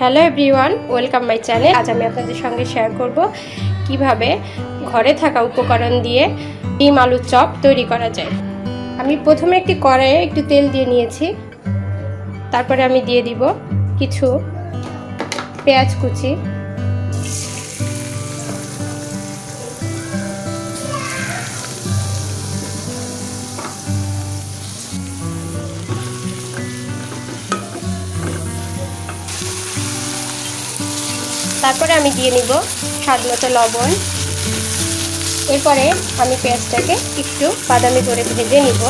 Hello everyone, welcome my channel. আজ আমি আপনাদের সঙ্গে শেয়ার করব কিভাবে ঘরে থাকা উপকরণ দিয়ে ডিম আলুর চপ তৈরি করা যায়। আমি প্রথমে একটি কড়াইয়ে একটু তেল দিয়ে নিয়েছি। তারপরে আমি দিয়ে দিব কিছু পেঁয়াজ কুচি, তারপরে আমি দিয়ে নিব স্বাদ মতো লবণ। এরপরে আমি পেঁয়াজটাকে একটু বাদামি করে ভেজে নিব।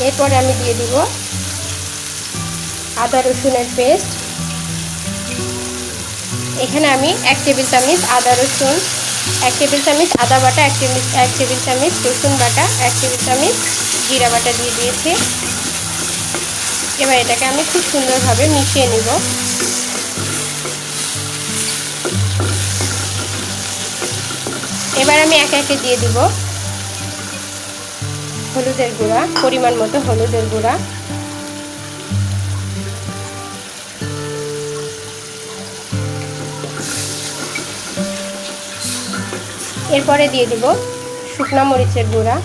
এরপরে আমি দিয়ে দিব আদা রসুনের পেস্ট। এখানে আমি 1 টেবিল চামচ আদা রসুন, 1 টেবিল চামচ আদা বাটা, 1 টেবিল চামচ রসুন বাটা, 1 টেবিল চামচ জিরা বাটা দিয়ে দিয়েছি। এবার এটাকে আমি খুব সুন্দরভাবে মিশিয়ে নিব। এবার আমি একে একে দিয়ে দিব হলুদের গুঁড়া, পরিমাণ মতো হলুদের গুঁড়া, এরপরে দিয়ে দিব শুকনো মরিচের গুঁড়া।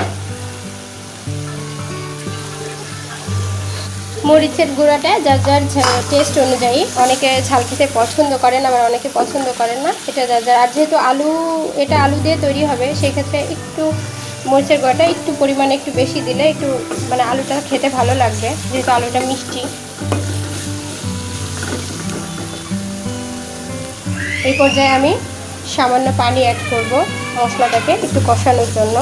মরিচের গুঁড়াটা যার যার টেস্ট অনুযায়ী, অনেকে ঝাল খেতে পছন্দ করেন, আবার অনেকে পছন্দ করেন না, এটা যার যার। আর যেহেতু এটা আলু দিয়ে তৈরি হবে, সেই ক্ষেত্রে একটু মরিচের গুঁড়াটা একটু পরিমাণে একটু বেশি দিলে একটু আলুটা খেতে ভালো লাগবে, যেহেতু আলুটা মিষ্টি। এই পর্যায়ে আমি সামান্য পানি অ্যাড করব মশলাটাকে একটু কষানোর জন্য।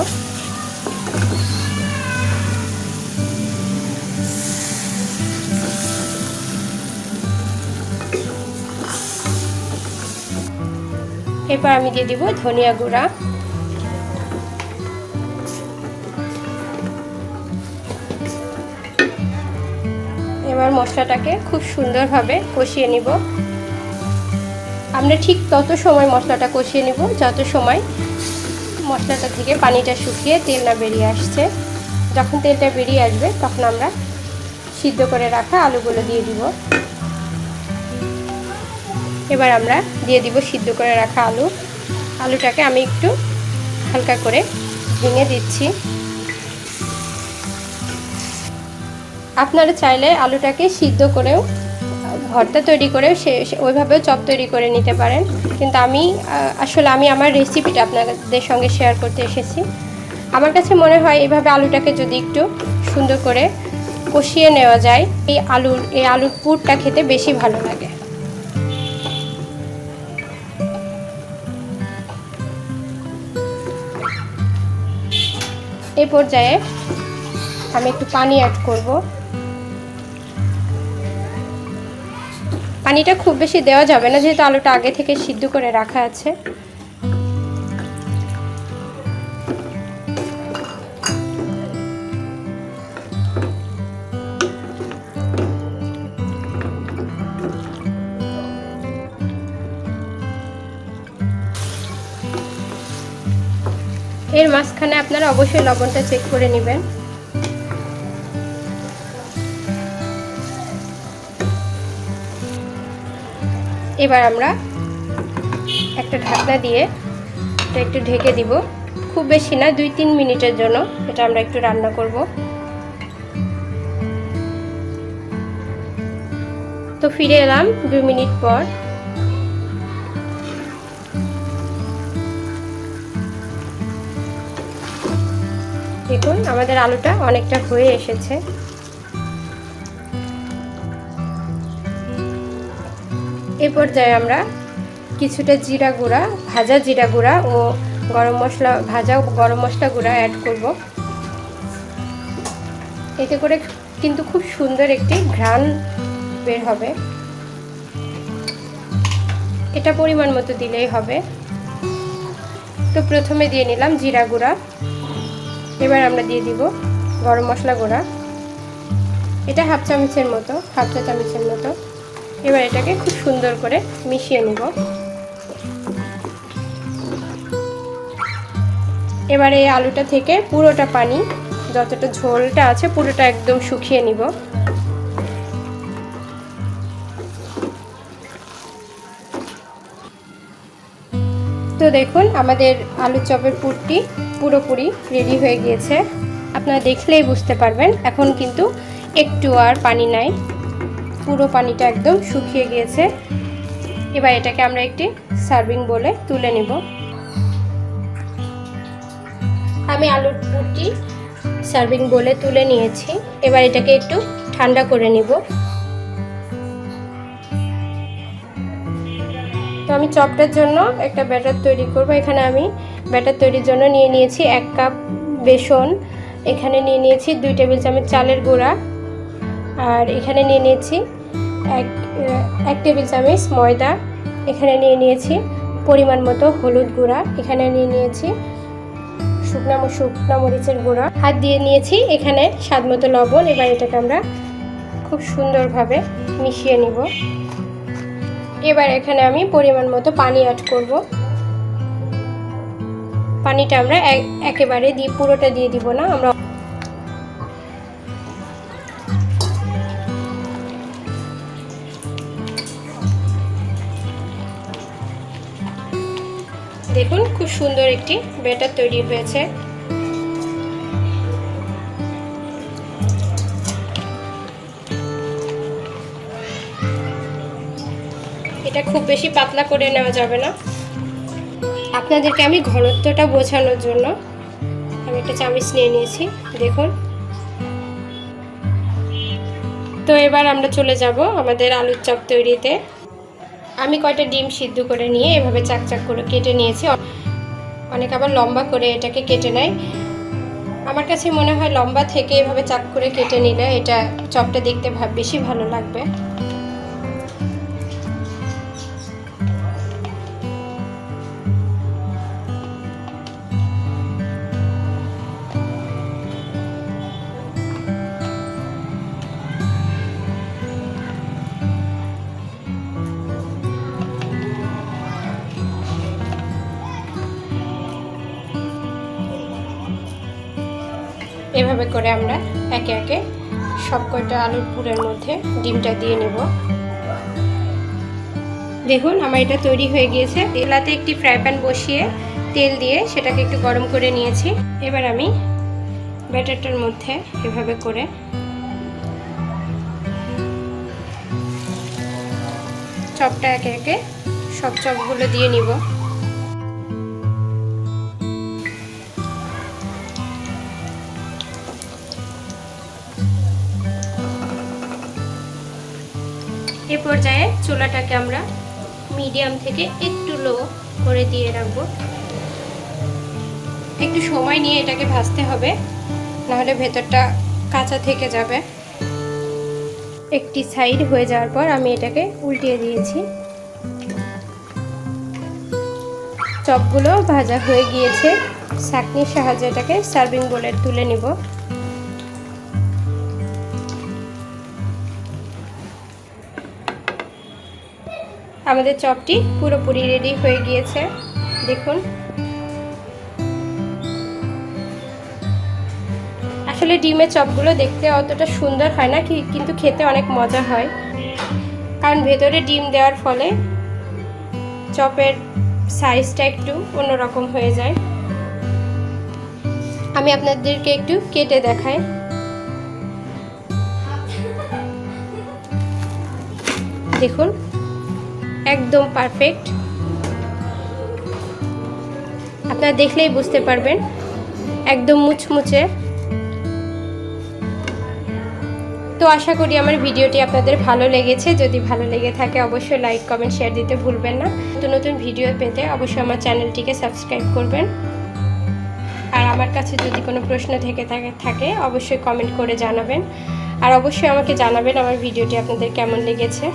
এরপর আমি দিয়ে দিব ধনিয়া গুঁড়া। এবার মশলাটাকে খুব সুন্দরভাবে কষিয়ে নিব। আমরা ঠিক তত সময় মশলাটা কষিয়ে নিব যত সময় মশলাটা থেকে পানিটা শুকিয়ে তেল না বেরিয়ে আসছে। যখন তেলটা বেরিয়ে আসবে তখন আমরা সিদ্ধ করে রাখা আলুগুলো দিয়ে দিব। এবার আমরা দিয়ে দিব সিদ্ধ করে রাখা আলুটাকে আমি একটু হালকা করে ভেঙে দিচ্ছি। আপনারা চাইলে আলুটাকে সিদ্ধ করেও ভর্তা তৈরি করেও ওইভাবেও চপ তৈরি করে নিতে পারেন, কিন্তু আমি আমার রেসিপিটা আপনাদের সঙ্গে শেয়ার করতে এসেছি। আমার কাছে মনে হয় এইভাবে আলুটাকে যদি একটু সুন্দর করে কষিয়ে নেওয়া যায়, এই আলুর পুরটা খেতে বেশি ভালো লাগে। এই পর্যায়ে আমি একটু পানি অ্যাড করব। পানিটা খুব বেশি দেওয়া যাবে না, যেহেতু আলুটা আগে থেকে সিদ্ধ করে রাখা আছে। এর মাঝখানে আপনারা অবশ্যই লবণটা চেক করে নেবেন। এবার আমরা একটা ঢাকনা দিয়ে এটা একটু ঢেকে দিব। খুব বেশি না, 2-3 মিনিটের জন্য এটা আমরা একটু রান্না করব। তো ফিরে এলাম 2 মিনিট পর। দেখুন আমাদের আলুটা অনেকটা হয়ে এসেছে। এই পর্যায়ে আমরা কিছুটা জিরা গুঁড়া, ভাজা জিরা গুঁড়া ও ভাজা গরম মশলা গুঁড়া অ্যাড করব। এতে করে কিন্তু খুব সুন্দর একটি ঘ্রাণ বের হবে। এটা পরিমাণ মতো দিলেই হবে। তো প্রথমে দিয়ে নিলাম জিরা গুঁড়া। এবার আমরা দিয়ে দিব গরম মশলা গুঁড়া, এটা হাফ চা চামচের মতো। এবার এটাকে খুব সুন্দর করে মিশিয়ে নিব। এবার এই আলুটা থেকে পুরোটা পানি, যতটা ঝোলটা আছে পুরোটা একদম শুকিয়ে নিব। তো দেখুন আমাদের আলু চপের পুরটি পুরোপুরি রেডি হয়ে গিয়েছে। আপনারা দেখলেই বুঝতে পারবেন এখন কিন্তু একটু আর পানি নাই, পুরো পানিটা একদম শুকিয়ে গিয়েছে। এবার এটাকে আমরা একটি সার্ভিং বোলে তুলে নিব। আমি আলুর পুরটি সার্ভিং বোলে তুলে নিয়েছি। এবার এটাকে একটু ঠান্ডা করে নিব। তো আমি চপটার জন্য একটা ব্যাটার তৈরি করব। এখানে আমি ব্যাটার তৈরির জন্য নিয়ে নিয়েছি 1 কাপ বেসন, এখানে নিয়ে নিয়েছি 2 টেবিল চামচ চালের গুঁড়া, আর এখানে নিয়ে নিয়েছি 1 টেবিল চামচ ময়দা, এখানে নিয়ে নিয়েছি পরিমাণ মতো হলুদ গুঁড়া, এখানে নিয়ে নিয়েছি শুকনা মরিচের গুঁড়া, হাত দিয়ে নিয়েছি এখানে স্বাদ মতো লবণ। এবার এটাকে আমরা খুব সুন্দরভাবে মিশিয়ে নিব। এবার এখানে আমি পরিমাণ মতো পানি অ্যাড করব। পানিটা আমরা একেবারে পুরোটা দিয়ে দিব না, আমরা দেখুন খুব সুন্দর একটি ব্যাটার তৈরি হয়েছে। এটা খুব বেশি পাতলা করে নেওয়া যাবে না। আপনাদেরকে আমি ঘনত্বটা বোঝানোর জন্য আমি একটা চামচ নিয়ে নিয়েছি, দেখুন। তো এবার আমরা চলে যাব আমাদের আলুর চপ তৈরিতে। আমি কয়টা ডিম সিদ্ধ করে নিয়ে এভাবে চাক চাক করে কেটে নিয়েছি। অনেক আবার লম্বা করে এটাকে কেটে নেয়, আমার কাছে মনে হয় লম্বা থেকে এভাবে চাক করে কেটে নিলে এটা চপটা দেখতে বেশি ভালো লাগবে। এভাবে করে আমরা একে একে সব কয়টা আলুর পুরের মধ্যে ডিমটা দিয়ে নেব। দেখুন আমার এটা তৈরি হয়ে গিয়েছে। তেলাতে একটি ফ্রাই প্যান বসিয়ে তেল দিয়ে সেটাকে একটু গরম করে নিয়েছি। এবার আমি ব্যাটারটার মধ্যে এভাবে করে চপটা একে একে সব চপগুলো দিয়ে নিব। এ পর্যায়ে চুলাটাকে আমরা মিডিয়াম থেকে একটু লো করে দিয়ে রাখবো। একটু সময় নিয়ে এটাকে ভাজতে হবে, নাহলে ভেতরটা কাঁচা থেকে যাবে। একটি সাইড হয়ে যাওয়ার পর আমি এটাকে উল্টিয়ে দিয়েছি। চপগুলো ভাজা হয়ে গিয়েছে। ছাঁকনির সাহায্যে এটাকে সার্ভিং বোলে তুলে নিব। আমাদের চপটি পুরোপুরি রেডি হয়ে গিয়েছে, দেখুন। আসলে ডিমের চপগুলো দেখতে অতটা সুন্দর হয় না, কিন্তু খেতে অনেক মজা হয়, কারণ ভেতরে ডিম দেওয়ার ফলে চপের সাইজটা একটু অন্যরকম হয়ে যায়। আমি আপনাদেরকে একটু কেটে দেখাই। দেখুন একদম পারফেক্ট, আপনারা দেখলেই বুঝতে পারবেন, একদম মুচমুচে। তো আশা করি আমার ভিডিওটি আপনাদের ভালো লেগেছে। যদি ভালো লেগে থাকে অবশ্যই লাইক কমেন্ট শেয়ার দিতে ভুলবেন না। নতুন নতুন ভিডিও পেতে অবশ্যই আমার চ্যানেলটিকে সাবস্ক্রাইব করবেন। আর আমার কাছে যদি কোনো প্রশ্ন থেকে থাকে অবশ্যই কমেন্ট করে জানাবেন। আর অবশ্যই আমাকে জানাবেন আমার ভিডিওটি আপনাদের কেমন লেগেছে।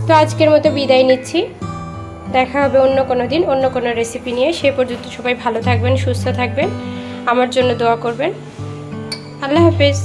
তো আজকের মতো বিদায় নিচ্ছি, দেখা হবে অন্য কোনো দিন অন্য কোনো রেসিপি নিয়ে। সে পর্যন্ত সবাই ভালো থাকবেন, সুস্থ থাকবেন, আমার জন্য দোয়া করবেন। আল্লাহ হাফেজ।